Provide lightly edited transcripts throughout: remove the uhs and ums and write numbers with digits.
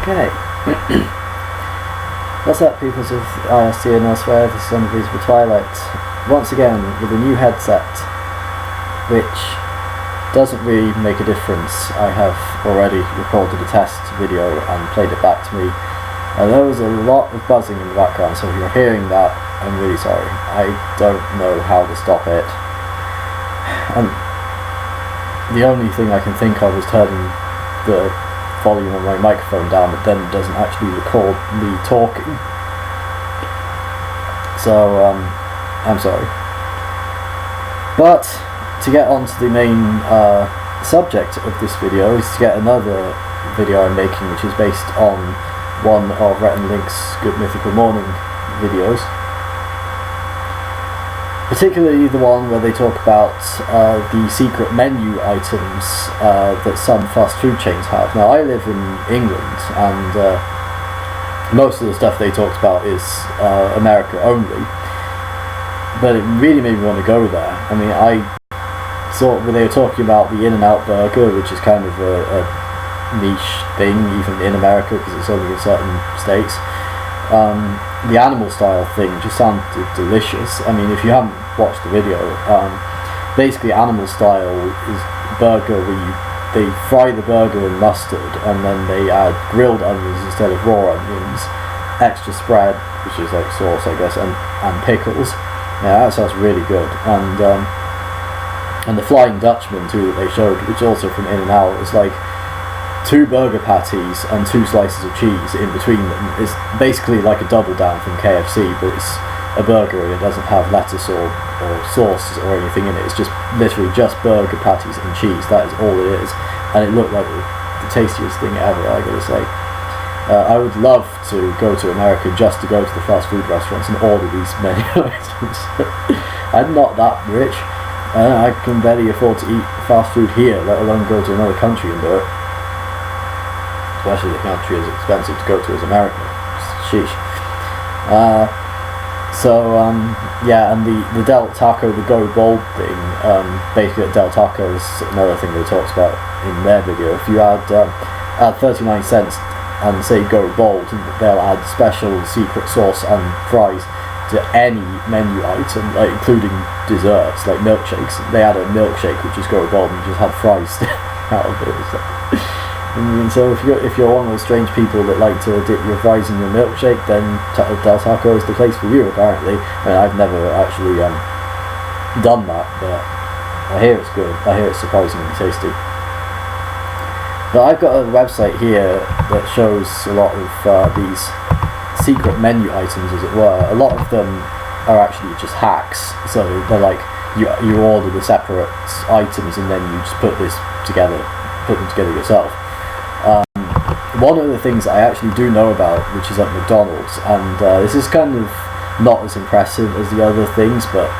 Okay. What's up, peoples of IRC and elsewhere? This is Unbelievable Twilight. Once again, with a new headset, which doesn't really make a difference. I have already recorded a test video and played it back to me. There was a lot of buzzing in the background, so if you're hearing that, I'm really sorry. I don't know how to stop it. And the only thing I can think of is turning the volume on my microphone down, but then it doesn't actually record me talking. So, I'm sorry. But, to get on to the main subject of this video is to get another video I'm making, which is based on one of Rhett and Link's Good Mythical Morning videos. Particularly the one where they talk about the secret menu items that some fast food chains have. Now, I live in England, and most of the stuff they talked about is America only. But it really made me want to go there. I mean, I saw when they were talking about the In-N-Out burger, which is kind of a niche thing, even in America, because it's only in certain states. The animal style thing just sounded delicious. I mean, if you haven't watched the video, basically animal style is burger where they fry the burger in mustard and then they add grilled onions instead of raw onions, extra spread, which is like sauce I guess, and pickles. Yeah, that sounds really good. And the Flying Dutchman too that they showed, which is also from In-N-Out, is like 2 burger patties and 2 slices of cheese in between them. It's basically like a double down from KFC, but it's a burger and it doesn't have lettuce or sauce or anything in it. It's just literally just burger patties and cheese. That is all it is, and it looked like the tastiest thing ever, I gotta say. I would love to go to America just to go to the fast food restaurants and order these menu items. I'm not that rich. I can barely afford to eat fast food here, let alone go to another country and do it. Especially the country as expensive to go to as America. Sheesh. Yeah, and the Del Taco, the Go Bold thing, basically at Del Taco is another thing they talked about in their video. If you add 39 cents and say Go Bold, they'll add special secret sauce and fries to any menu item, like including desserts, like milkshakes. They add a milkshake which is Go Bold and just have fries out of it. So. And so if you're one of those strange people that like to dip your fries in your milkshake, then Del Taco is the place for you, apparently. I mean, I've never actually done that, but I hear it's good. I hear it's surprisingly tasty. But I've got a website here that shows a lot of these secret menu items, as it were. A lot of them are actually just hacks. So they're like, you order the separate items and then you just put them together yourself. One of the things I actually do know about, which is at McDonald's, and this is kind of not as impressive as the other things, but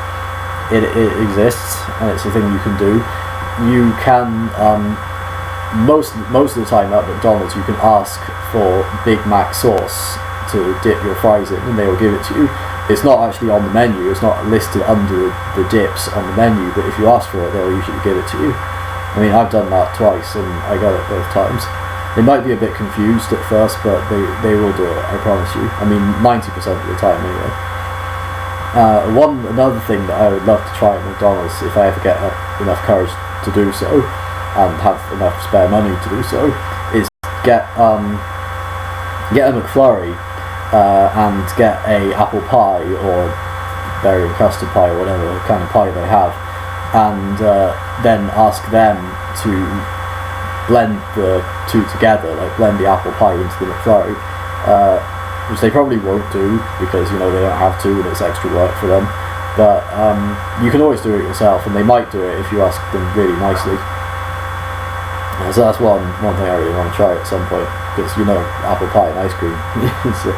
it exists, and it's a thing you can do. You can, most of the time at McDonald's, you can ask for Big Mac sauce to dip your fries in, and they will give it to you. It's not actually on the menu, it's not listed under the dips on the menu, but if you ask for it, they'll usually give it to you. I mean, I've done that twice, and I got it both times. They might be a bit confused at first, but they will do it, I promise you. I mean, 90% of the time anyway. Another thing that I would love to try at McDonald's, if I ever get enough courage to do so, and have enough spare money to do so, is get a McFlurry and get a apple pie or berry and custard pie or whatever kind of pie they have, and then ask them to blend the two together, like blend the apple pie into the McFlurry, which they probably won't do because, you know, they don't have to and it's extra work for them, but you can always do it yourself, and they might do it if you ask them really nicely. So that's one thing I really want to try at some point, because, you know, apple pie and ice cream is a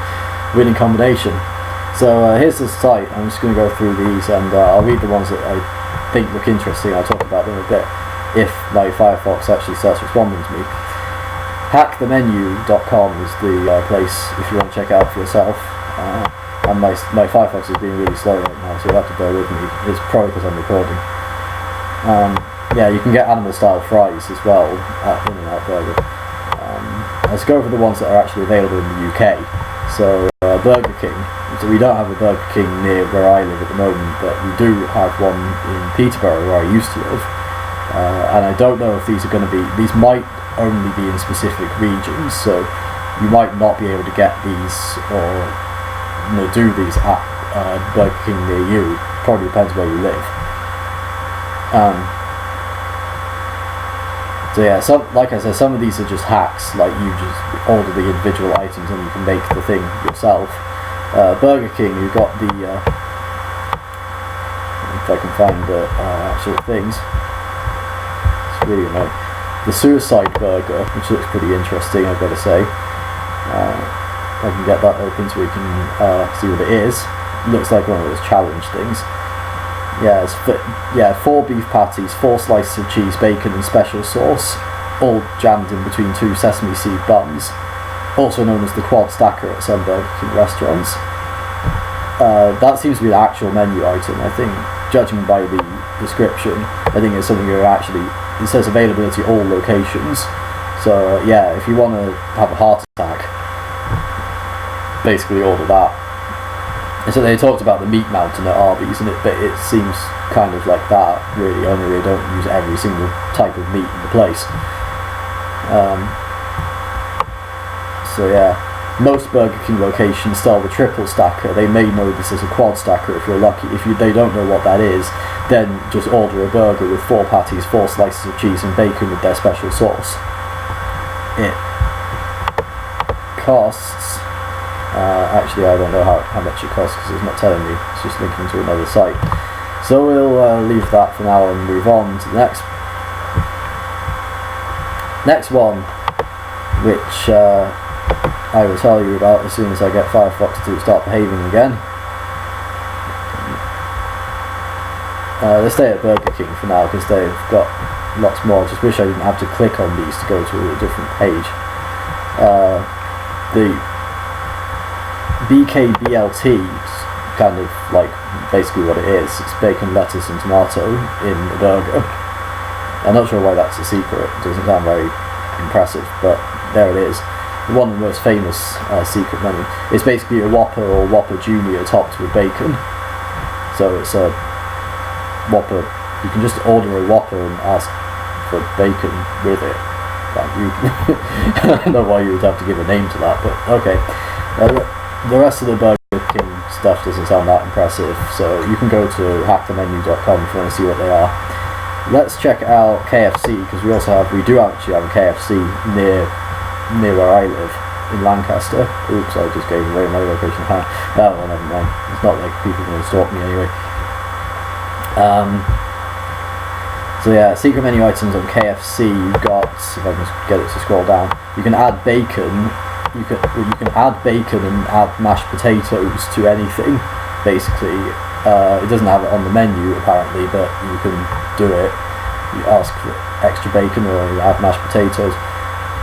winning combination. So here's the site. I'm just going to go through these, and I'll read the ones that I think look interesting. I'll talk about them a bit if my Firefox actually starts responding to me. Hackthemenu.com is the place if you want to check it out for yourself. And my Firefox is being really slow right now, so you'll have to bear with me. It's probably because I'm recording. Yeah, you can get animal style fries as well at In-N-Out Burger. let's go for the ones that are actually available in the UK. So Burger King. So we don't have a Burger King near where I live at the moment, but we do have one in Peterborough where I used to live. And I don't know if these are going to be. These might only be in specific regions, so you might not be able to get these or do these at Burger King near you. Probably depends where you live. So yeah, like I said, some of these are just hacks. Like you just order the individual items and you can make the thing yourself. Burger King, you've got the if I can find the actual things. It's really annoying. The Suicide Burger, which looks pretty interesting, I've got to say. I can get that open so we can see what it is. It looks like one of those challenge things. Yeah, it's 4 beef patties, 4 slices of cheese, bacon and special sauce, all jammed in between 2 sesame seed buns, also known as the quad stacker at some Burger King restaurants. That seems to be the actual menu item, I think, judging by the description. I think it's something you're actually, it says availability all locations, so yeah, if you want to have a heart attack, basically order that. And so they talked about the meat mountain at Arby's, but it seems kind of like that, really, only they don't use every single type of meat in the place. So yeah, most Burger King locations sell the triple stacker. They may know this as a quad stacker if you're lucky. If they don't know what that is, then just order a burger with 4 patties, 4 slices of cheese and bacon with their special sauce. It costs... actually, I don't know how much it costs because it's not telling me. It's just linking to another site. So we'll leave that for now and move on to the next one, which I will tell you about as soon as I get Firefox to start behaving again. They stay at Burger King for now because they've got lots more. I just wish I didn't have to click on these to go to a different page. The BKBLT is kind of like basically what it is. It's bacon, lettuce and tomato in a burger. I'm not sure why that's a secret. It doesn't sound very impressive, but there it is. One of the most famous secret menu. It's basically a Whopper or Whopper Junior topped with bacon. So it's a Whopper. You can just order a Whopper and ask for bacon with it. I don't know why you would have to give a name to that, but okay. The rest of the Burger King stuff doesn't sound that impressive, so you can go to hackthemenu.com if you want to see what they are. Let's check out KFC, because we do actually have a KFC near where I live, in Lancaster. Oops, I just gave away my location. Oh, well, never mind. It's not like people are going to stalk me anyway. So yeah, secret menu items on KFC. You've got, if I can get it to scroll down, you can add bacon. You can add bacon and add mashed potatoes to anything. Basically, it doesn't have it on the menu apparently, but you can do it. You ask for extra bacon or you add mashed potatoes.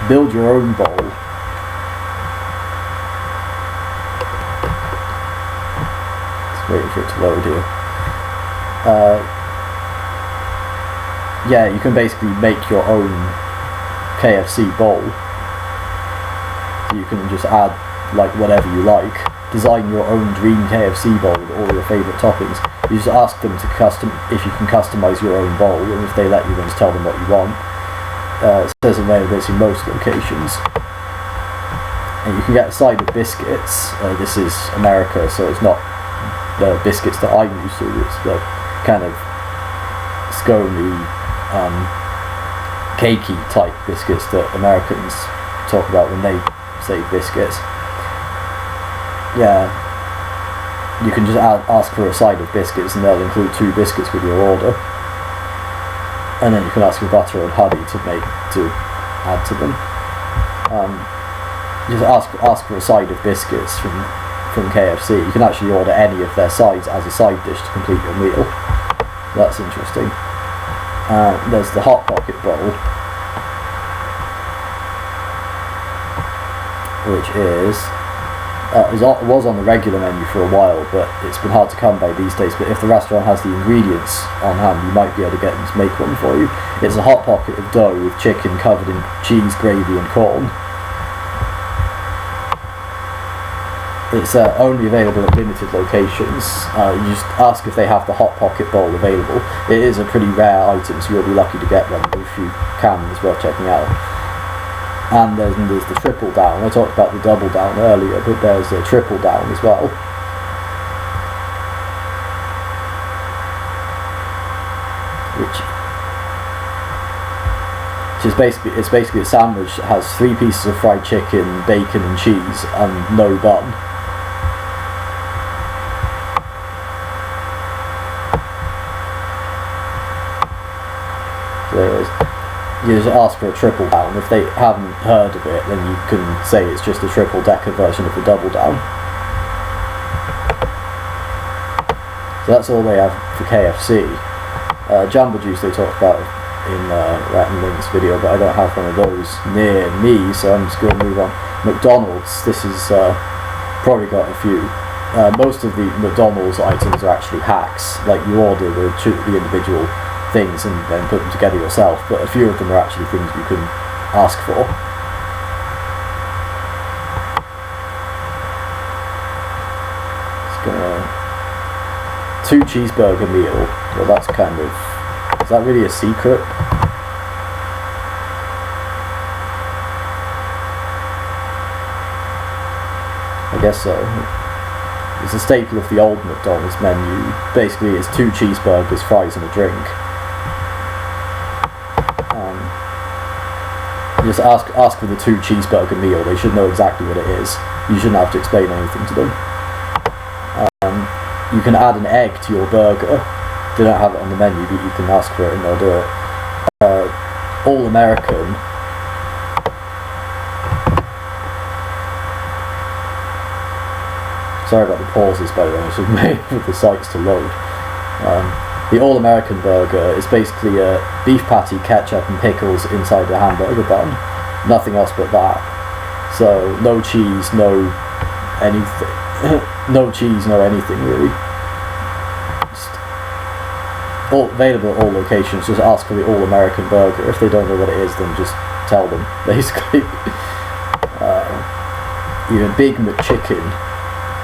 Build your own bowl. Just waiting for it to load here. Yeah, you can basically make your own KFC bowl. You can just add like whatever you like, design your own dream KFC bowl with all your favourite toppings. You just ask them to if you can customise your own bowl, and if they let you, then just tell them what you want. It says availability in most locations. And you can get a side of biscuits. This is America, so it's not the biscuits that I'm used to. It's the kind of scony, cakey type biscuits that Americans talk about when they say biscuits. Yeah, you can just ask for a side of biscuits and they'll include 2 biscuits with your order, and then you can ask for butter and honey to add to them. Just ask for a side of biscuits from KFC. You can actually order any of their sides as a side dish to complete your meal. That's interesting. There's the Hot Pocket bowl, which was on the regular menu for a while, but it's been hard to come by these days. But if the restaurant has the ingredients on hand, you might be able to get them to make one for you. It's a hot pocket of dough with chicken covered in cheese, gravy and corn. It's only available at limited locations. You just ask if they have the Hot Pocket bowl available. It is a pretty rare item, so you'll be lucky to get one. But if you can, it's worth checking out. And there's the triple down. I talked about the double down earlier, but there's a triple down as well. Which is basically a sandwich that has 3 pieces of fried chicken, bacon and cheese, and no bun. So there is. You just ask for a triple down. If they haven't heard of it, then you can say it's just a triple decker version of the double down. So that's all they have for KFC. Jamba Juice they talked about in Rat and Link's video, but I don't have one of those near me, so I'm just going to move on. McDonald's, this is probably got a few. Most of the McDonald's items are actually hacks, like you order the individual things and then put them together yourself, but a few of them are actually things you can ask for. It's gonna 2 cheeseburger meal. Well, that's kind of, is that really a secret? I guess so. It's a staple of the old McDonald's menu. Basically, it's 2 cheeseburgers, fries, and a drink. Just ask for the 2 cheeseburger meal. They should know exactly what it is. You shouldn't have to explain anything to them. You can add an egg to your burger. They don't have it on the menu, but you can ask for it and they'll do it. All American. Sorry about the pauses, by the way. I should wait for the sites to load. The All-American burger is basically a beef patty, ketchup and pickles inside a hamburger bun. Nothing else but that. So no cheese, no anything. No cheese, no anything really. Just all available at all locations. Just ask for the All-American burger. If they don't know what it is, then just tell them, basically. Even Big McChicken,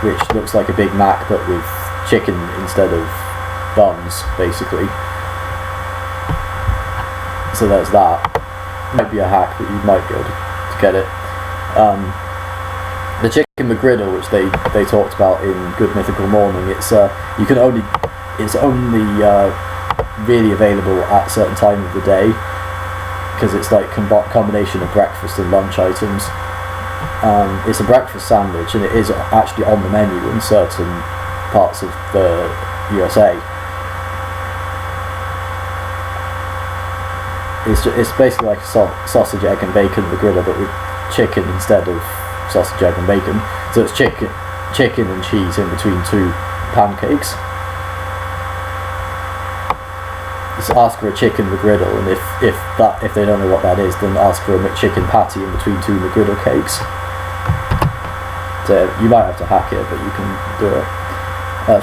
which looks like a Big Mac but with chicken instead of buns, basically. So there's that. Might be a hack, but you might be able to get it. The chicken McGriddle, which they talked about in Good Mythical Morning, it's only really available at a certain time of the day, because it's like combination of breakfast and lunch items. It's a breakfast sandwich, and it is actually on the menu in certain parts of the USA. It's basically like a sausage, egg and bacon McGriddle, but with chicken instead of sausage, egg and bacon. So it's chicken and cheese in between 2 pancakes. Just ask for a chicken McGriddle, and if they don't know what that is, then ask for a McChicken patty in between 2 McGriddle cakes. So you might have to hack it, but you can do it.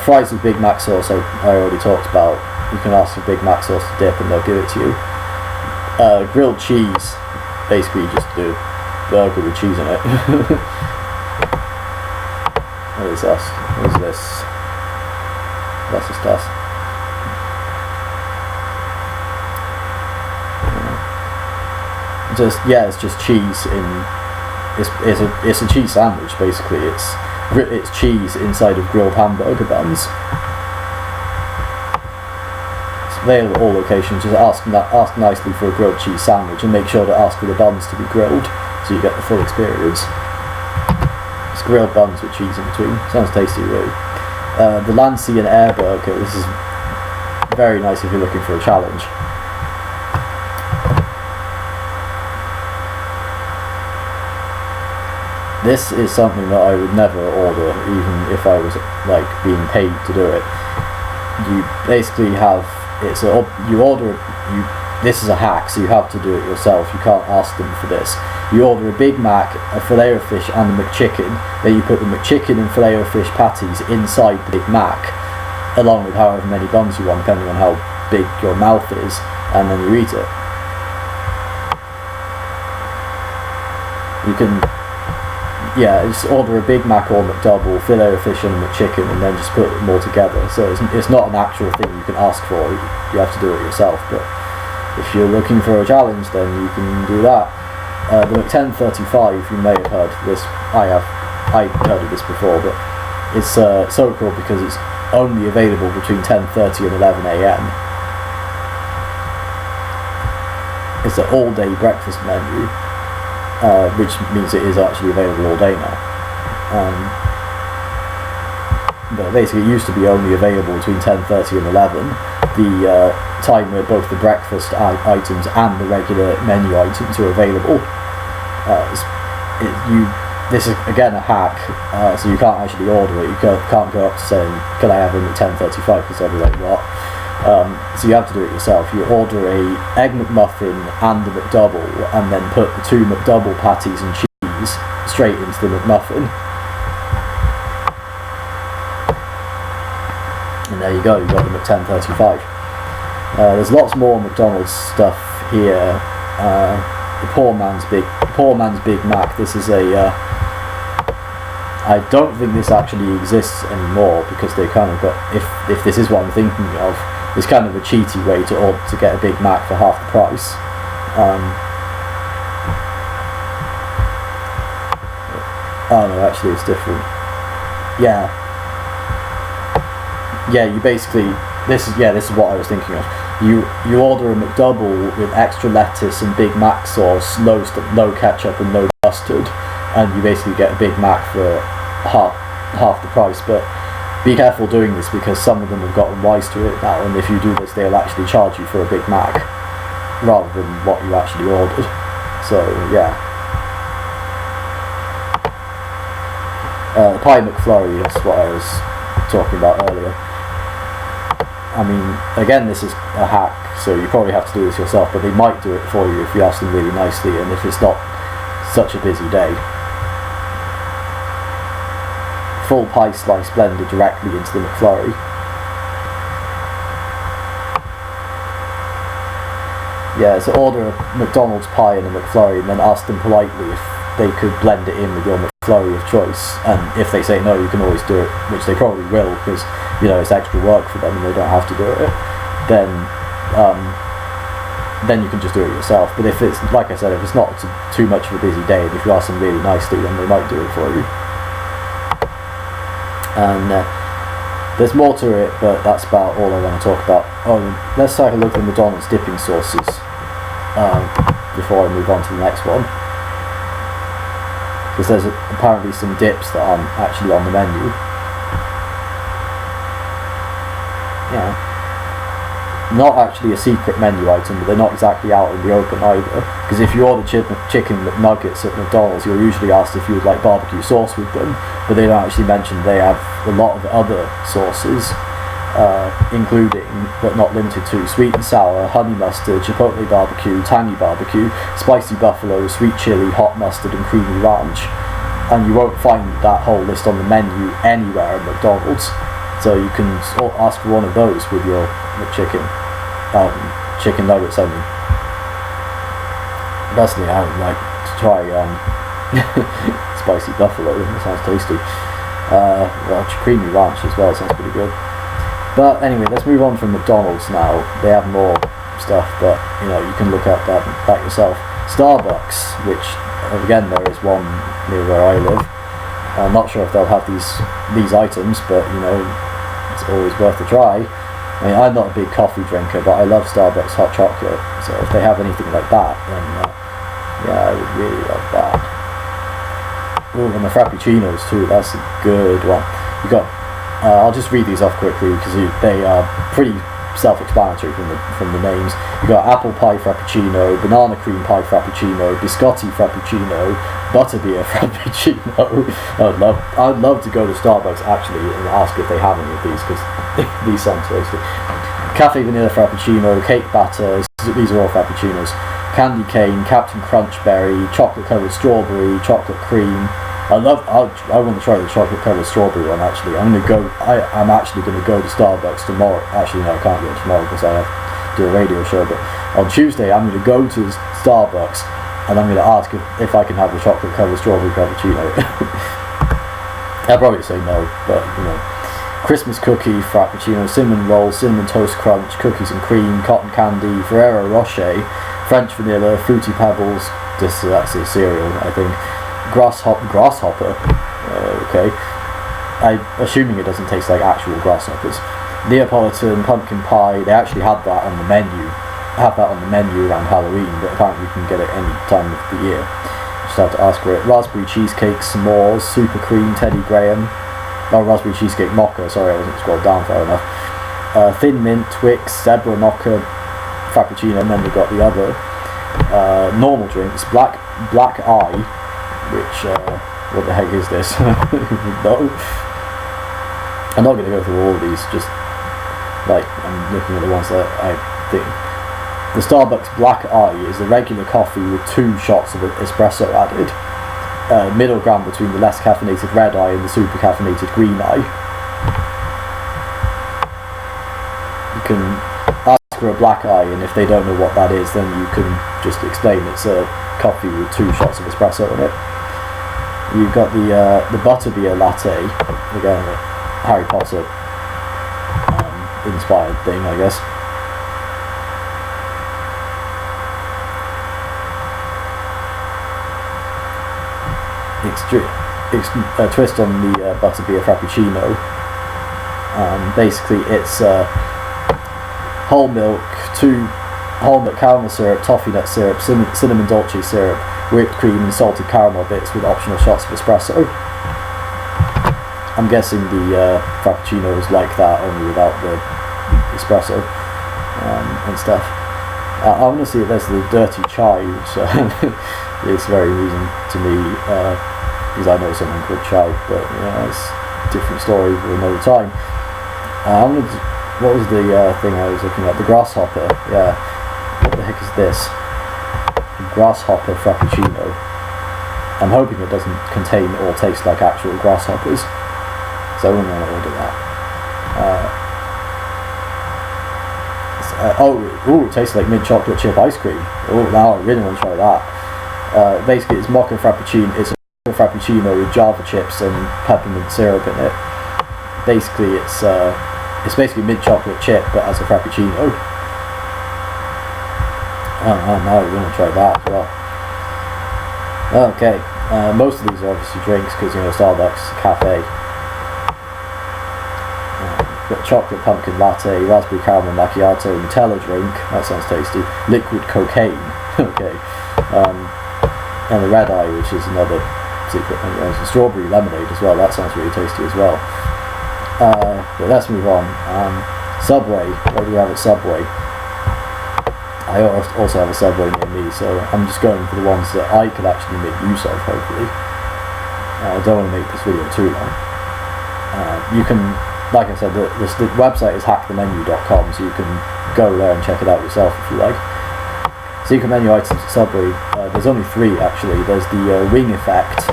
Fries with Big Mac sauce, I already talked about. You can ask for Big Mac sauce to dip and they'll give it to you. Grilled cheese, basically just do a burger with cheese in it. What is this? What is this? That's the stuff. It's just cheese in. It's a cheese sandwich basically. It's cheese inside of grilled hamburger buns. It's available at all locations. Just ask nicely for a grilled cheese sandwich, and make sure to ask for the buns to be grilled, so you get the full experience. It's grilled buns with cheese in between. Sounds tasty, really. The Land, Sea and Air burger. This is very nice if you're looking for a challenge. This is something that I would never order, even if I was like being paid to do it. You basically have this is a hack, so you have to do it yourself. You can't ask them for this. You order a Big Mac, a Filet-O-Fish and a McChicken. Then you put the McChicken and Filet-O-Fish patties inside the Big Mac, along with however many buns you want, depending on how big your mouth is, and then you eat it. Yeah, just order a Big Mac or McDouble, filet of fish and a McChicken, and then just put them all together. So it's not an actual thing you can ask for. You have to do it yourself. But if you're looking for a challenge, then you can do that. The McX35, you may have heard this. I heard of this before, but it's so cool because it's only available between 10:30 and 11 a.m. It's an all-day breakfast menu. Which means it is actually available all day now. But basically it used to be only available between 10:30 and 11, the time where both the breakfast items and the regular menu items are available. This is again a hack, so you can't actually order it. You can't go up to saying, can I have them at 10:35, because they'll be like, what? So you have to do it yourself. You order a Egg McMuffin and a McDouble, and then put the 2 McDouble patties and cheese straight into the McMuffin. And there you go, you've got the McX35. There's lots more McDonald's stuff here. The poor man's Big Mac. This is a... I don't think this actually exists anymore, because they kind of got... If this is what I'm thinking of, it's kind of a cheaty way to get a Big Mac for half the price. Oh no, actually it's different. Yeah, you basically... This is what I was thinking of. You order a McDouble with extra lettuce and Big Mac sauce, no ketchup and no mustard, and you basically get a Big Mac for half the price. But be careful doing this, because some of them have gotten wise to it now, and if you do this they'll actually charge you for a Big Mac rather than what you actually ordered. So yeah. The Pie McFlurry, that's what I was talking about earlier. I mean, again, this is a hack, so you probably have to do this yourself, but they might do it for you if you ask them really nicely, and if it's not such a busy day. Full pie slice blended directly into the McFlurry. Yeah, so order a McDonald's pie and a McFlurry, and then ask them politely if they could blend it in with your McFlurry of choice. And if they say no, you can always do it, which they probably will, because it's extra work for them and they don't have to do it. Then you can just do it yourself. But if it's, like I said, if it's not too much of a busy day, and if you ask them really nicely, then they might do it for you. And there's more to it, but that's about all I want to talk about. Let's take a look at the McDonald's dipping sauces before I move on to the next one, because there's apparently some dips that aren't actually on the menu. Yeah, not actually a secret menu item, but they're not exactly out in the open either, because if you order chicken McNuggets at McDonald's, you're usually asked if you would like barbecue sauce with them, but they don't actually mention they have a lot of other sauces, including, but not limited to, sweet and sour, honey mustard, chipotle barbecue, tangy barbecue, spicy buffalo, sweet chili, hot mustard and creamy ranch. And you won't find that whole list on the menu anywhere at McDonald's. So you can ask for one of those with your McChicken, chicken nuggets. I mean, personally, I would like to try spicy buffalo. It sounds tasty. Creamy ranch as well sounds pretty good. But anyway, let's move on from McDonald's now. They have more stuff, but you can look at that yourself. Starbucks, which again there is one near where I live. I'm not sure if they'll have these items, but it's always worth a try. I mean, I'm not a big coffee drinker, but I love Starbucks hot chocolate, so if they have anything like that, then yeah, I would really love that. Oh, and the Frappuccinos too, that's a good one. You got, I'll just read these off quickly, because they are pretty self-explanatory from the names. You got apple pie frappuccino, banana cream pie frappuccino, biscotti frappuccino, butterbeer frappuccino. I'd love to go to Starbucks actually and ask if they have any of these, because these sound tasty. Cafe vanilla frappuccino, cake batter. These are all frappuccinos. Candy cane, Captain Crunch berry, chocolate covered strawberry, chocolate cream. I want to try the chocolate covered strawberry one actually. I'm actually going to go to Starbucks tomorrow. Actually no, I can't go tomorrow because I have to do a radio show, but on Tuesday I'm going to go to Starbucks and I'm going to ask if I can have the chocolate covered strawberry frappuccino. I'll probably say no, but Christmas cookie frappuccino, cinnamon roll, cinnamon toast crunch, cookies and cream, cotton candy, Ferrero Rocher, French vanilla, fruity pebbles. That's a cereal, I think. Grasshopper. Okay. I'm assuming it doesn't taste like actual grasshoppers. Neapolitan, pumpkin pie. They actually had that on the menu. Around Halloween, but apparently you can get it any time of the year. Just had to ask for it. Raspberry cheesecake, s'mores, super cream, Teddy Graham. Oh, raspberry cheesecake mocha. Sorry, I wasn't scrolled down far enough. Thin mint, Twix, zebra mocha, frappuccino, and then we got the other normal drinks. Black eye, which what the heck is this? No. I'm not going to go through all of these. Just I'm looking at the ones that I think. The Starbucks Black Eye is the regular coffee with 2 shots of espresso added. Middle ground between the less caffeinated red eye and the super caffeinated green eye. You can ask for a black eye, and if they don't know what that is, then you can just explain it's a coffee with 2 shots of espresso in it. You've got the butterbeer latte, again a Harry Potter inspired thing, I guess. A twist on the butterbeer frappuccino. Basically, it's whole milk caramel syrup, toffee nut syrup, cinnamon dolce syrup, whipped cream, and salted caramel bits with optional shots of espresso. I'm guessing the frappuccino is like that, only without the espresso and stuff. I want to see if there's the dirty chai, which is very amusing to me, because I know something called chai, but it's a different story for another time. What was the thing I was looking at? The grasshopper. Yeah. What the heck is this? Grasshopper frappuccino. I'm hoping it doesn't contain or taste like actual grasshoppers, so I wouldn't want to order that. It tastes like mint chocolate chip ice cream. Oh, now I really want to try that. Basically, it's mocha frappuccino. It's a frappuccino with Java chips and peppermint syrup in it. Basically, it's basically mint chocolate chip, but as a frappuccino. Oh, now I want to try that as well. Okay, most of these are obviously drinks because Starbucks, cafe. Got chocolate pumpkin latte, raspberry caramel macchiato, Nutella drink. That sounds tasty. Liquid cocaine. Okay. And the red eye, which is another secret. Strawberry lemonade as well. That sounds really tasty as well. But let's move on. Subway. What do we have at Subway? I also have a Subway near me, so I'm just going for the ones that I could actually make use of, hopefully. I don't want to make this video too long. You can, like I said, the website is hackthemenu.com, so you can go there and check it out yourself if you like. Secret menu items at Subway. There's only 3 actually. There's the wing effect.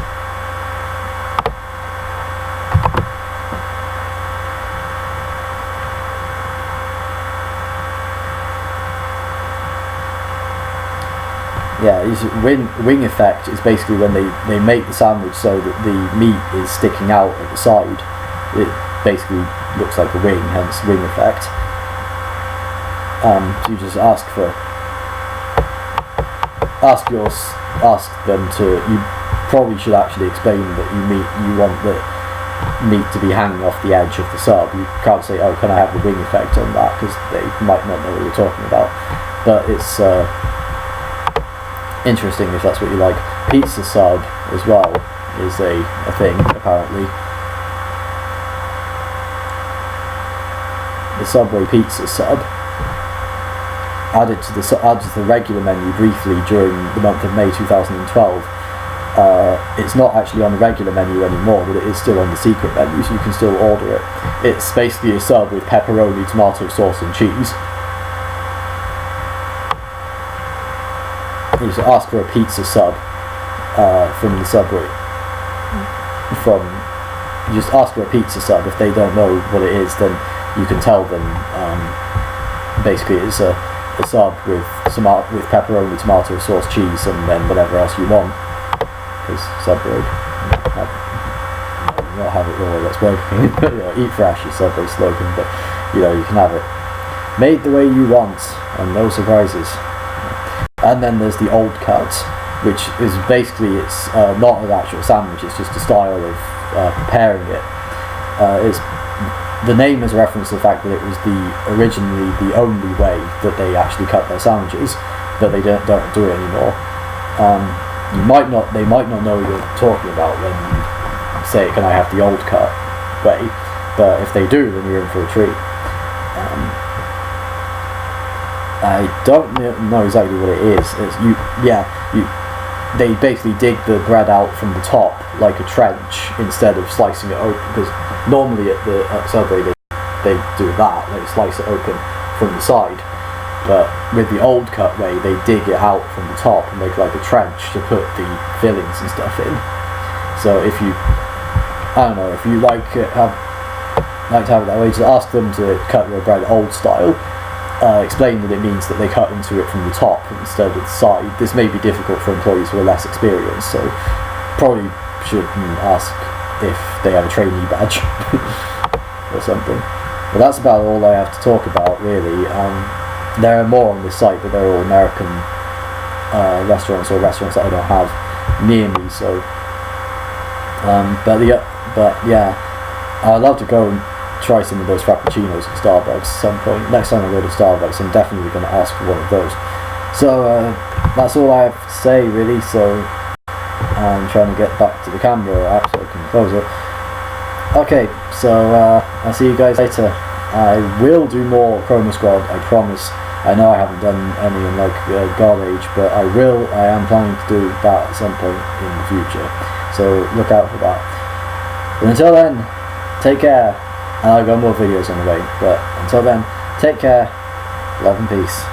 Yeah, wing effect is basically when they make the sandwich so that the meat is sticking out at the side. It basically looks like a wing, hence wing effect. So you just ask them to. You probably should actually explain that you want the meat to be hanging off the edge of the sub. You can't say, "Oh, can I have the wing effect on that?" because they might not know what you're talking about. But it's interesting if that's what you like. Pizza sub as well is a thing apparently. The Subway pizza sub added to the regular menu briefly during the month of May 2012. It's not actually on the regular menu anymore, but it is still on the secret menu, so you can still order it. It's basically a sub with pepperoni, tomato sauce and cheese. You just ask for a pizza sub from the Subway. You just ask for a pizza sub. If they don't know what it is, then you can tell them. Basically, it's a a sub with pepperoni, tomato sauce, cheese, and then whatever else you want. Because Subway, not have it all, that's Burger King. Eat fresh is Subway's slogan, but you can have it made the way you want, and no surprises. And then there's the old cut, which is basically, it's not an actual sandwich, it's just a style of preparing it. The name is a reference to the fact that it was originally the only way that they actually cut their sandwiches, but they don't do it anymore. They might not know what you're talking about when you say, can I have the old cut way, but if they do, then you're in for a treat. I don't know exactly what it is. They basically dig the bread out from the top like a trench instead of slicing it open, because normally at Subway they do that, they slice it open from the side, but with the old cut way they dig it out from the top and make like a trench to put the fillings and stuff in. So if you like to have it that way, just ask them to cut your bread old style. Explain that it means that they cut into it from the top instead of the side. This may be difficult for employees who are less experienced, so probably should ask if they have a trainee badge or something. But that's about all I have to talk about, really. There are more on this site, but they're all American restaurants or restaurants that I don't have near me. So, but yeah, I'd love to go and try some of those frappuccinos at Starbucks at some point. Next time I go to Starbucks, I'm definitely going to ask for one of those. So that's all I have to say, really. So I'm trying to get back to the camera app so I can close it. Okay, so I'll see you guys later. I will do more Chroma Squad, I promise. I know I haven't done any in garbage, but I am planning to do that at some point in the future. So look out for that. But until then, take care. And I've got more videos on the way, but until then, take care, love and peace.